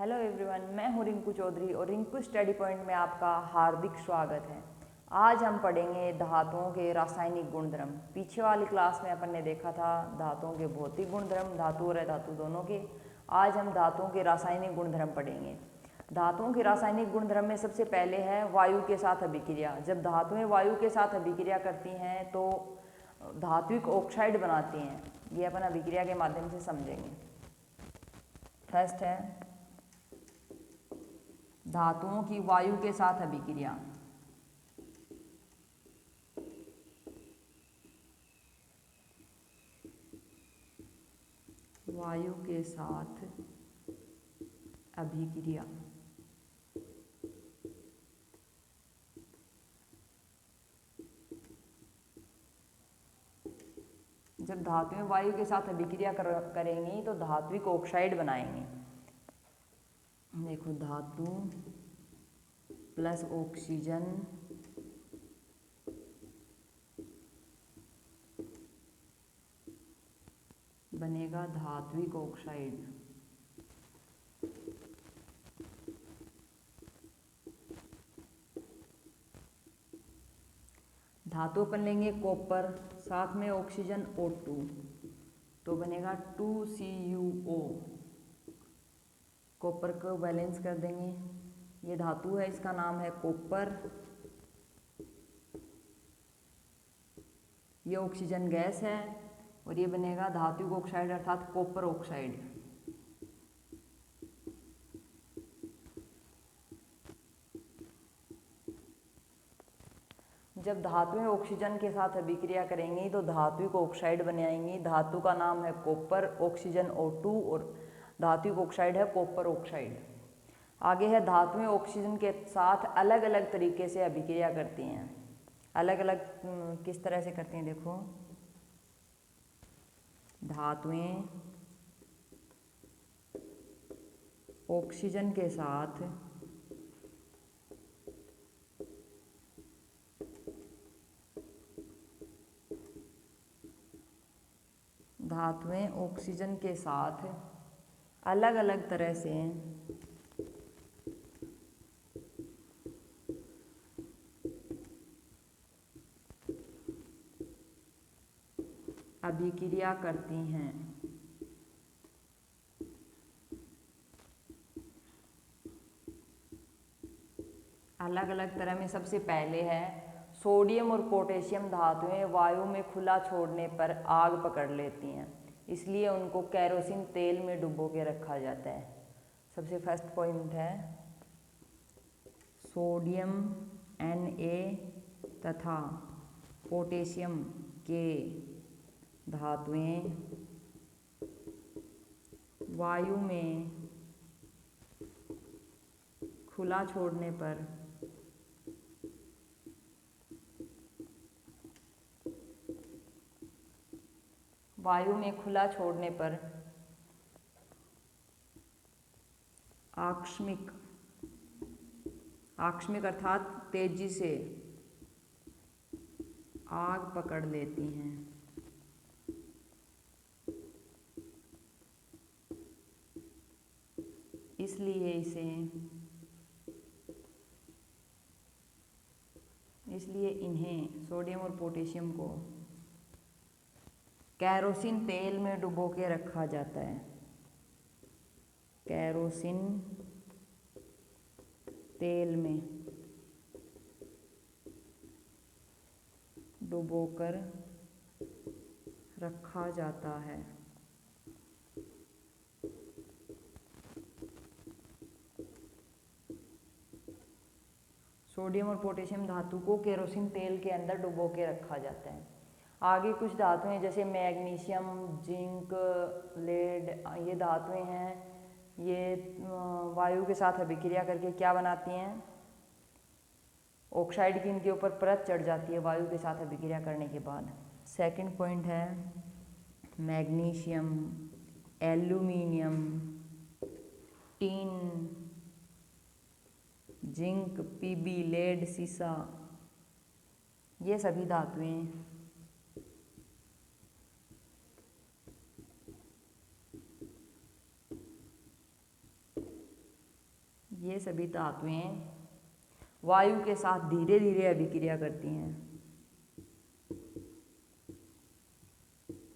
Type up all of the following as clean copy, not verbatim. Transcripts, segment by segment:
Hello everyone, मैं हूं रिंकू चौधरी और रिंकू स्टडी पॉइंट में आपका हार्दिक स्वागत है। आज हम पढ़ेंगे धातुओं के रासायनिक गुणधर्म। पीछे वाली क्लास में अपन ने देखा था धातुओं के भौतिक गुणधर्म, धातु और अधातु दोनों के। आज हम धातुओं के रासायनिक गुणधर्म पढ़ेंगे। धातुओं के रासायनिक गुणधर्म में सबसे पहले है वायु के साथ अभिक्रिया। जब धातुएं वायु के साथ अभिक्रिया करती हैं तो धात्विक ऑक्साइड बनाती हैं। ये अपन अभिक्रिया के माध्यम से समझेंगे। फर्स्ट है धातुओं की वायु के साथ अभिक्रिया। वायु के साथ अभिक्रिया। जब धातुएं वायु के साथ अभिक्रिया करेंगी तो धात्विक ऑक्साइड बनाएंगी। देखो, धातु प्लस ऑक्सीजन बनेगा धात्विक ऑक्साइड। धातु अपन लेंगे कॉपर, साथ में ऑक्सीजन O2 तो बनेगा 2CuO। कॉपर को बैलेंस कर देंगे। ये धातु है, इसका नाम है कॉपर। ये ऑक्सीजन गैस है और ये बनेगा धात्विक ऑक्साइड अर्थात कॉपर ऑक्साइड। जब धातुएं ऑक्सीजन के साथ अभिक्रिया करेंगी तो धात्विक ऑक्साइड बनाएंगी। धातु का नाम है कॉपर, ऑक्सीजन O2 और धात्विक ऑक्साइड है कॉपर ऑक्साइड। आगे है धातुएं ऑक्सीजन के साथ अलग अलग तरीके से अभिक्रिया करती हैं। अलग अलग किस तरह से करती हैं? देखो, धातुएं ऑक्सीजन के साथ अलग अलग तरह से अभिक्रिया करती हैं। अलग अलग तरह में सबसे पहले है सोडियम और पोटेशियम धातुएं वायु में खुला छोड़ने पर आग पकड़ लेती हैं, इसलिए उनको केरोसिन तेल में डुबो के रखा जाता है। सबसे फर्स्ट पॉइंट है सोडियम Na तथा पोटेशियम के धातुएं वायु में खुला छोड़ने पर आकस्मिक अर्थात तेजी से आग पकड़ लेती हैं। इसलिए इन्हें सोडियम और पोटेशियम को केरोसिन तेल में डुबो के रखा जाता है। केरोसिन तेल में डुबोकर रखा जाता है। सोडियम और पोटेशियम धातु को केरोसिन तेल के अंदर डुबो के रखा जाता है। आगे कुछ धातुएं जैसे मैग्नीशियम, जिंक, लेड, ये धातुएं हैं। ये वायु के साथ अभिक्रिया करके क्या बनाती हैं? ऑक्साइड की इनके ऊपर परत चढ़ जाती है वायु के साथ अभिक्रिया करने के बाद। सेकंड पॉइंट है magnesium, aluminium, tin, zinc, Pb, lead, सीसा, ये सभी धातुएं ये सभी धातुएं वायु के साथ धीरे धीरे अभिक्रिया करती हैं।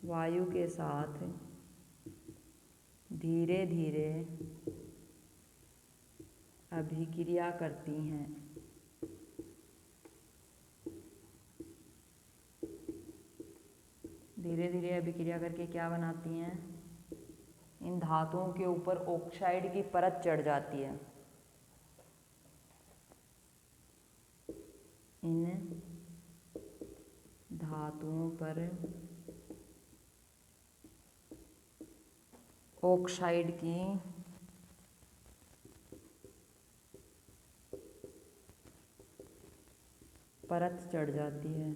वायु के साथ धीरे धीरे अभिक्रिया करती हैं। धीरे धीरे अभिक्रिया करके क्या बनाती हैं? इन धातुओं के ऊपर ऑक्साइड की परत चढ़ जाती है। इन धातुओं पर ऑक्साइड की परत चढ़ जाती है।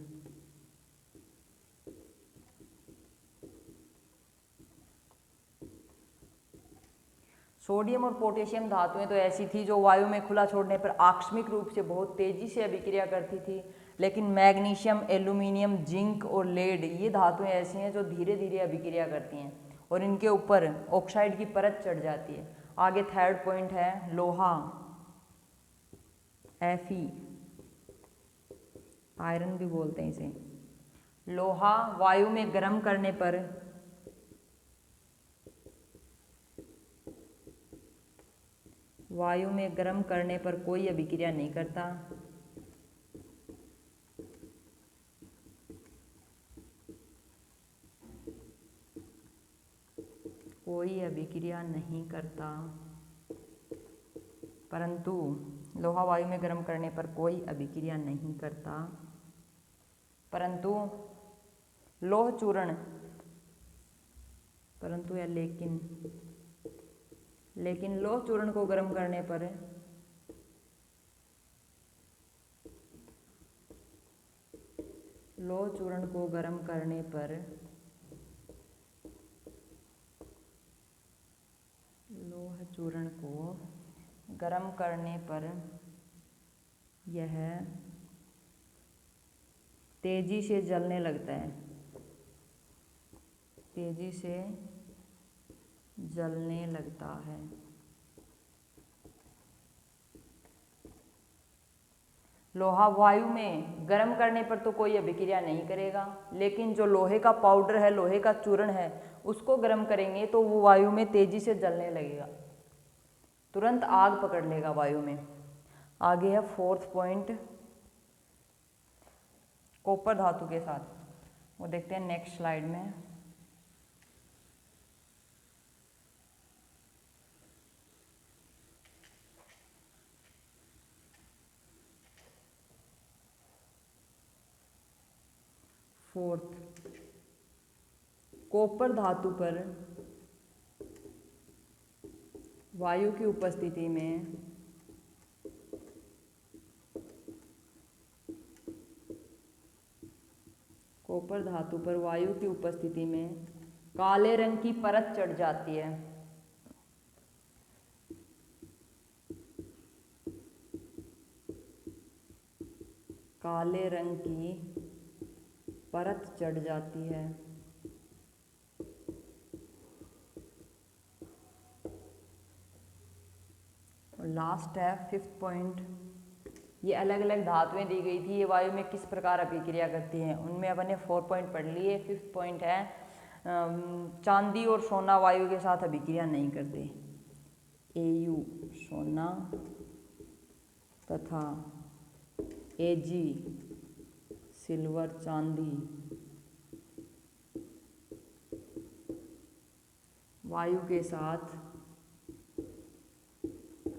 सोडियम और पोटेशियम धातुएं तो ऐसी थी जो वायु में खुला छोड़ने पर आकस्मिक रूप से बहुत तेजी से अभिक्रिया करती थी, लेकिन मैग्नीशियम, एल्यूमिनियम, जिंक और लेड ये धातुएं ऐसी हैं जो धीरे धीरे अभिक्रिया करती हैं और इनके ऊपर ऑक्साइड की परत चढ़ जाती है। आगे थर्ड पॉइंट है लोहा, Fe, आयरन भी बोलते हैं इसे। लोहा वायु में गर्म करने पर कोई अभिक्रिया नहीं करता। परंतु लोहा वायु में गर्म करने पर कोई अभिक्रिया नहीं करता। परंतु लौह चूर्ण, लेकिन लौह चूर्ण को गर्म करने पर यह तेजी से जलने लगता है। लोहा वायु में गर्म करने पर तो कोई अभिक्रिया नहीं करेगा, लेकिन जो लोहे का पाउडर है, लोहे का चूर्ण है, उसको गर्म करेंगे तो वो वायु में तेजी से जलने लगेगा, तुरंत आग पकड़ लेगा वायु में। आगे है फोर्थ पॉइंट कॉपर धातु के साथ, वो देखते हैं नेक्स्ट स्लाइड में। फोर्थ, कॉपर धातु पर वायु की उपस्थिति में काले रंग की परत चढ़ जाती है। और लास्ट है फिफ्थ पॉइंट। ये अलग अलग धातुएं दी गई थी, ये वायु में किस प्रकार अभिक्रिया करती हैं, उनमें अपन ने 4 पॉइंट पढ़ लिए। फिफ्थ पॉइंट है चांदी और सोना वायु के साथ अभिक्रिया नहीं करते। Au सोना तथा Ag सिल्वर चांदी वायु के साथ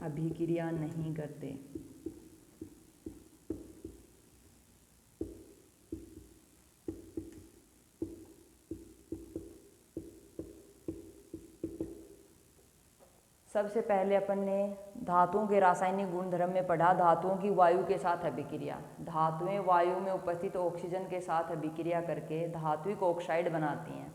अभिक्रिया नहीं करते। सबसे पहले अपन ने धातुओं के रासायनिक गुणधर्म में पढ़ा धातुओं की वायु के साथ अभिक्रिया। धातुएं वायु में उपस्थित ऑक्सीजन के साथ अभिक्रिया करके धात्विक ऑक्साइड बनाती हैं,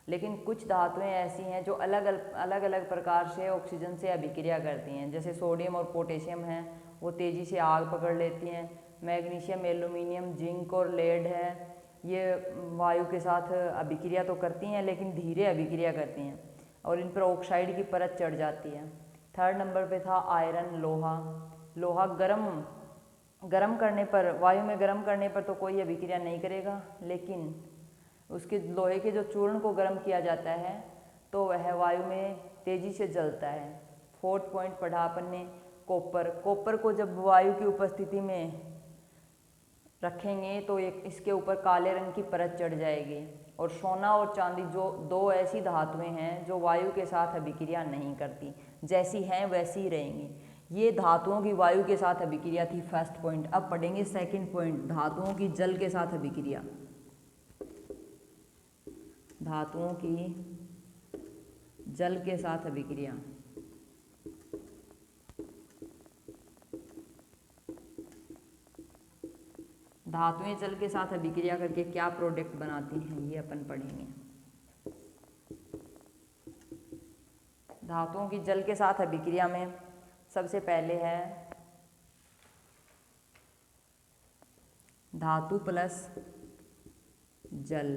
लेकिन कुछ धातुएं ऐसी हैं जो अलग अलग प्रकार से ऑक्सीजन से अभिक्रिया करती हैं। जैसे सोडियम और पोटेशियम हैं, वो तेज़ी से आग पकड़ लेती हैं। मैग्नीशियम, एल्यूमिनियम, जिंक और लेड है, ये वायु के साथ अभिक्रिया तो करती हैं लेकिन धीरे अभिक्रिया करती हैं और इन पर ऑक्साइड की परत चढ़ जाती है। थर्ड नंबर पे था आयरन, लोहा। लोहा गरम करने पर, वायु में गरम करने पर तो कोई अभिक्रिया नहीं करेगा, लेकिन उसके लोहे के जो चूर्ण को गर्म किया जाता है तो वह वायु में तेजी से जलता है। फोर्थ पॉइंट पढ़ा अपन ने कॉपर। कॉपर को जब वायु की उपस्थिति में रखेंगे तो इसके ऊपर काले रंग की परत चढ़ जाएगी। और सोना और चांदी जो दो ऐसी धातुएं हैं जो वायु के साथ अभिक्रिया नहीं करती, जैसी हैं वैसी ही रहेंगी। ये धातुओं की वायु के साथ अभिक्रिया थी, फर्स्ट पॉइंट। अब पढ़ेंगे सेकंड पॉइंट, धातुओं की जल के साथ अभिक्रिया। धातुओं की जल के साथ अभिक्रिया। धातुएं जल के साथ अभिक्रिया करके क्या प्रोडक्ट बनाती हैं, ये अपन पढ़ेंगे। धातुओं की जल के साथ अभिक्रिया में सबसे पहले है धातु प्लस जल।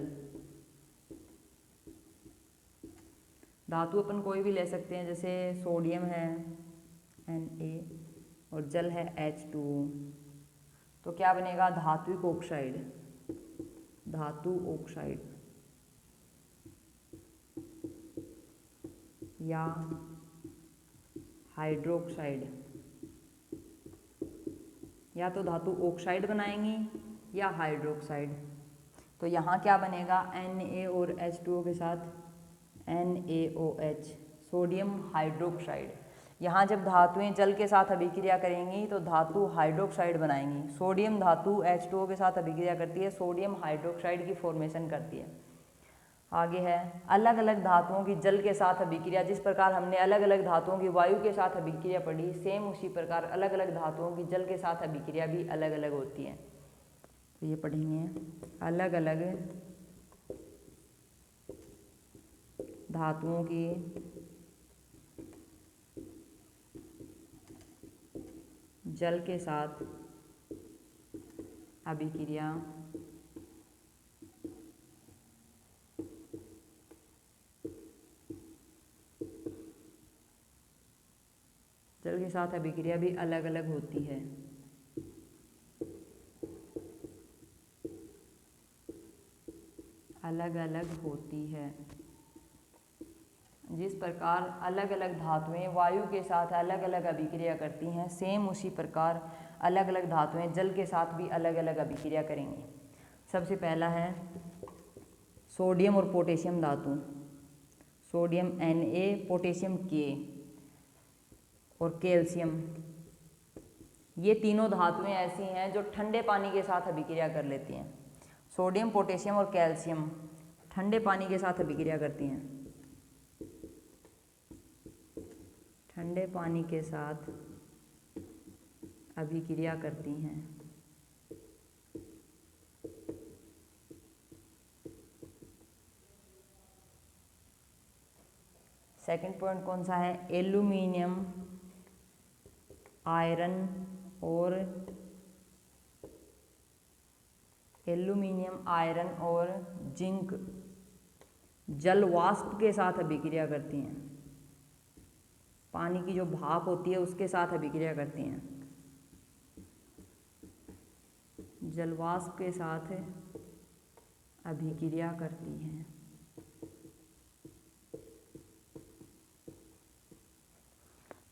धातु अपन कोई भी ले सकते हैं, जैसे सोडियम है Na और जल है H2O, तो क्या बनेगा, धात्विक ऑक्साइड। धातु ऑक्साइड या हाइड्रोक्साइड, या तो धातु ऑक्साइड बनाएंगी या हाइड्रोक्साइड। तो यहाँ क्या बनेगा, Na और H2O के साथ NaOH, सोडियम हाइड्रोक्साइड। यहाँ जब धातुएं जल के साथ अभिक्रिया करेंगी तो धातु हाइड्रोक्साइड बनाएंगी। सोडियम धातु H2O के साथ अभिक्रिया करती है, सोडियम हाइड्रोक्साइड की फॉर्मेशन करती है। आगे है अलग अलग धातुओं की जल के साथ अभिक्रिया। जिस प्रकार हमने अलग अलग धातुओं की वायु के साथ अभिक्रिया पढ़ी, सेम उसी प्रकार अलग अलग धातुओं की जल के साथ अभिक्रिया भी अलग अलग होती है। तो ये पढ़ेंगे, अलग अलग धातुओं की जल के साथ अभिक्रिया। जल के साथ अभिक्रिया भी अलग अलग होती है। अलग अलग होती है। जिस प्रकार अलग अलग धातुएं वायु के साथ अलग अलग अभिक्रिया करती हैं, सेम उसी प्रकार अलग अलग धातुएं जल के साथ भी अलग अलग अभिक्रिया करेंगी। सबसे पहला है सोडियम और पोटेशियम धातु। सोडियम Na, पोटेशियम K और कैल्शियम, ये तीनों धातुएं ऐसी हैं जो ठंडे पानी के साथ अभिक्रिया कर लेती हैं। सोडियम, पोटेशियम और कैल्शियम ठंडे पानी के साथ अभिक्रिया करती हैं। ठंडे पानी के साथ अभिक्रिया करती हैं। सेकंड पॉइंट कौन सा है, एल्यूमिनियम, आयरन और जिंक जल वाष्प के साथ अभिक्रिया करती हैं। पानी की जो भाप होती है उसके साथ अभिक्रिया करती हैं। जल वाष्प के साथ अभिक्रिया करती हैं।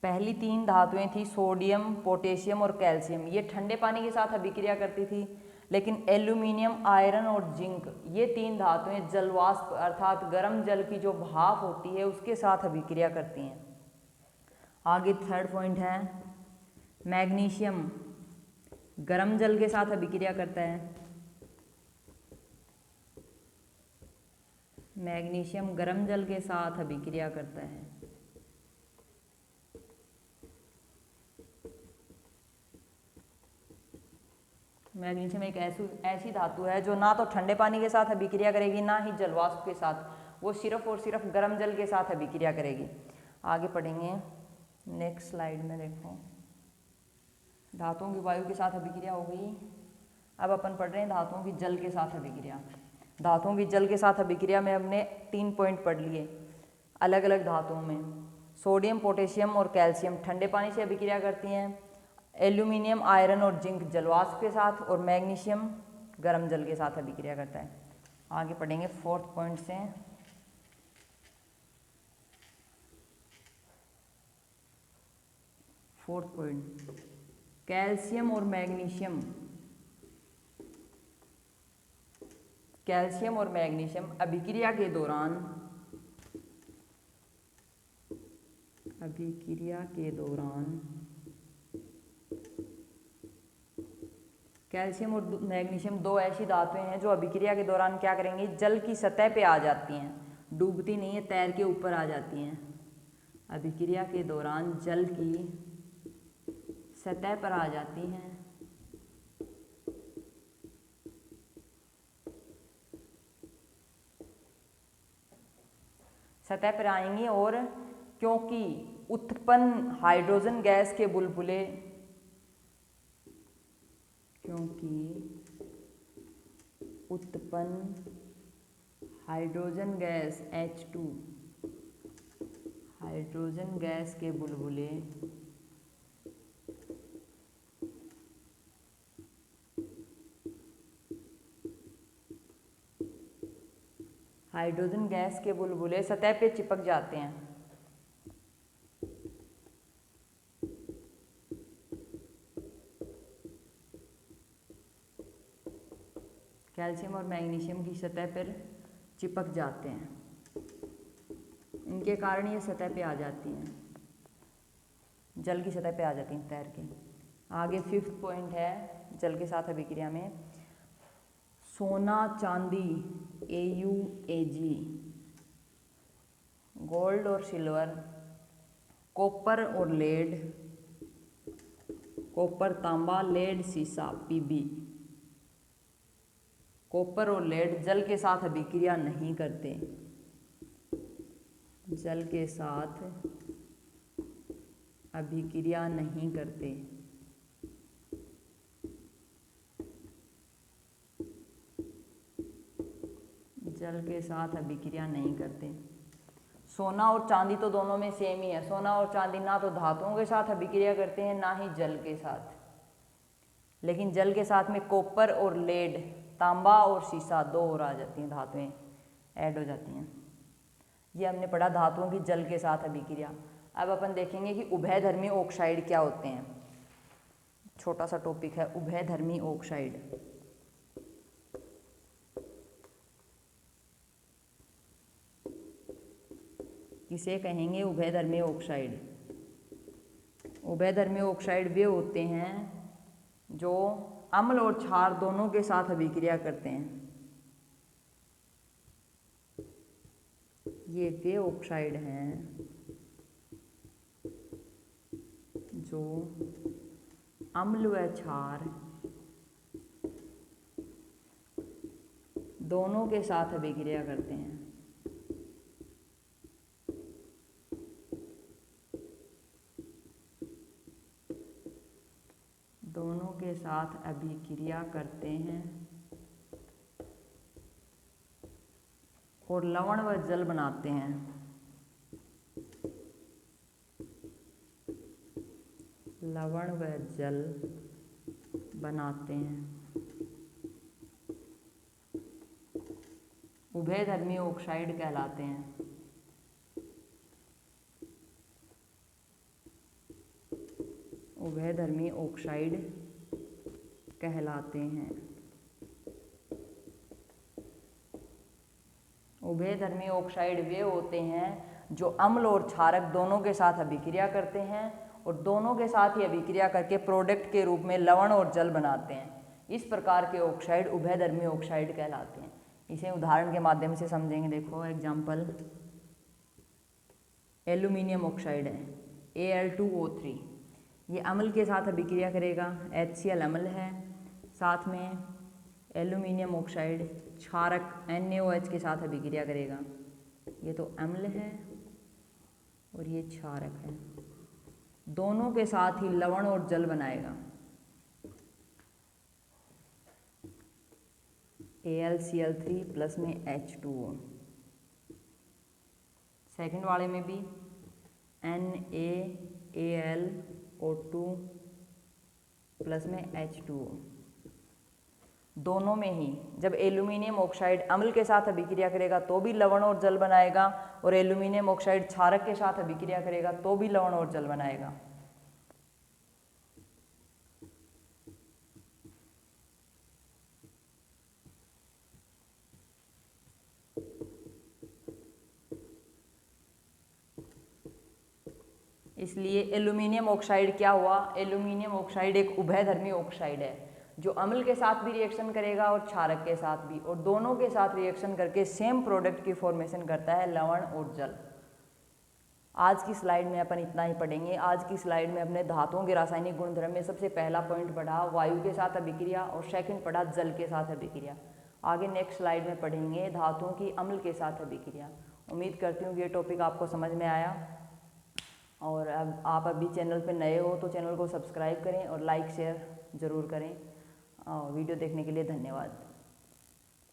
पहली तीन धातुएं थी सोडियम, पोटेशियम और कैल्शियम, ये ठंडे पानी के साथ अभिक्रिया करती थी। लेकिन एल्यूमिनियम, आयरन और जिंक, ये तीन धातुएं जलवाष्प अर्थात गर्म जल की जो भाप होती है उसके साथ अभिक्रिया करती हैं। आगे थर्ड पॉइंट है मैग्नीशियम, गर्म जल के साथ अभिक्रिया करता है। मैग्नीशियम गर्म जल के साथ अभिक्रिया करता है। मैग्नीशियम एक ऐसी धातु है जो ना तो ठंडे पानी के साथ अभिक्रिया करेगी ना ही जलवाष्प के साथ, वो सिर्फ और सिर्फ गर्म जल के साथ अभिक्रिया करेगी। आगे पढ़ेंगे नेक्स्ट स्लाइड में। देखो धातुओं की वायु के साथ अभिक्रिया हो गई। अब अपन पढ़ रहे हैं धातुओं की जल के साथ अभिक्रिया। धातुओं की जल के साथ अभिक्रिया में हमने 3 पॉइंट पढ़ लिए अलग अलग धातुओं में। सोडियम, पोटेशियम और कैल्शियम ठंडे पानी से अभिक्रिया करती हैं। एल्यूमिनियम, आयरन और जिंक जलवाष्प के साथ, और मैग्नीशियम गर्म जल के साथ अभिक्रिया करता है। आगे पढ़ेंगे 4th पॉइंट से। फोर्थ पॉइंट, कैल्शियम और मैग्नीशियम। कैल्शियम और मैग्नीशियम अभिक्रिया के दौरान कैल्शियम और मैग्नीशियम दो ऐसी धातुएं हैं जो अभिक्रिया के दौरान क्या करेंगी, जल की सतह पे आ जाती हैं, डूबती नहीं है, तैर के ऊपर आ जाती हैं। अभिक्रिया के दौरान जल की सतह पर आ जाती हैं। सतह पर आएंगी, और क्योंकि उत्पन्न हाइड्रोजन गैस के बुलबुले hydrogen gas H2, hydrogen gas के बुलबुले सतह पे चिपक जाते हैं। कैल्शियम और मैग्नीशियम की सतह पर चिपक जाते हैं, इनके कारण ये सतह पे आ जाती हैं, जल की सतह पे आ जाती हैं तैर के। आगे 5th पॉइंट है जल के साथ अभिक्रिया में, सोना चांदी AuAg, गोल्ड और सिल्वर, कॉपर और लेड, कॉपर तांबा, लेड सीसा Pb। कॉपर और लेड जल के साथ अभिक्रिया नहीं करते, जल के साथ अभिक्रिया नहीं करते। जल के साथ अभिक्रिया नहीं करते। सोना और चांदी तो दोनों में सेम ही है। सोना और चांदी ना तो धातुओं के साथ अभिक्रिया करते हैं, ना ही जल के साथ, लेकिन जल के साथ में कॉपर और लेड, तांबा और सीसा दो और आ जाती हैं, धातुएं ऐड हो जाती हैं। ये हमने पढ़ा धातुओं की जल के साथ अभिक्रिया। अब अपन देखेंगे कि उभयधर्मी ऑक्साइड क्या होते हैं। छोटा सा टॉपिक है उभयधर्मी ऑक्साइड। किसे कहेंगे उभयधर्मी ऑक्साइड? उभयधर्मी ऑक्साइड वे होते हैं जो अम्ल और क्षार दोनों के साथ अभिक्रिया करते हैं। ये वे ऑक्साइड हैं जो अम्ल व क्षार दोनों के साथ अभिक्रिया करते हैं। दोनों के साथ अभिक्रिया करते हैं और लवण व जल बनाते हैं। लवण व जल बनाते हैं। उभयधर्मी ऑक्साइड कहलाते हैं। उभयधर्मी ऑक्साइड कहलाते हैं। उभयधर्मी ऑक्साइड वे होते हैं जो अम्ल और क्षारक दोनों के साथ अभिक्रिया करते हैं और दोनों के साथ ही अभिक्रिया करके प्रोडक्ट के रूप में लवण और जल बनाते हैं। इस प्रकार के ऑक्साइड उभयधर्मी ऑक्साइड कहलाते हैं। इसे उदाहरण के माध्यम से समझेंगे। देखो एग्जाम्पल, एल्यूमिनियम ऑक्साइड है Al2O3, ये अम्ल के साथ अभिक्रिया करेगा, HCl अम्ल है, साथ में एल्यूमिनियम ऑक्साइड क्षारक NaOH के साथ अभिक्रिया करेगा। ये तो अम्ल है और ये क्षारक है, दोनों के साथ ही लवण और जल बनाएगा। AlCl3 प्लस में H2O। सेकंड वाले में भी NaAlO2 प्लस में H2O। दोनों में ही जब एल्यूमिनियम ऑक्साइड अम्ल के साथ अभिक्रिया करेगा तो भी लवण और जल बनाएगा, और एल्यूमिनियम ऑक्साइड क्षारक के साथ अभिक्रिया करेगा तो भी लवण और जल बनाएगा। इसलिए एल्यूमिनियम ऑक्साइड क्या हुआ, एल्यूमिनियम ऑक्साइड एक उभयधर्मी ऑक्साइड है जो अम्ल के साथ भी रिएक्शन करेगा और क्षारक के साथ भी, और दोनों के साथ रिएक्शन करके सेम प्रोडक्ट की फॉर्मेशन करता है, लवण और जल। आज की स्लाइड में अपन इतना ही पढ़ेंगे। आज की स्लाइड में अपने धातुओं के रासायनिक गुणधर्म में सबसे पहला पॉइंट पढ़ा वायु के साथ अभिक्रिया, और सेकंड पढ़ा जल के साथ अभिक्रिया। आगे नेक्स्ट स्लाइड में पढ़ेंगे धातुओं की अम्ल के साथ अभिक्रिया। उम्मीद करती हूँ कि ये टॉपिक आपको समझ में आया, और अब आप अभी चैनल पर नए हो तो चैनल को सब्सक्राइब करें और लाइक शेयर ज़रूर करें। वीडियो देखने के लिए धन्यवाद।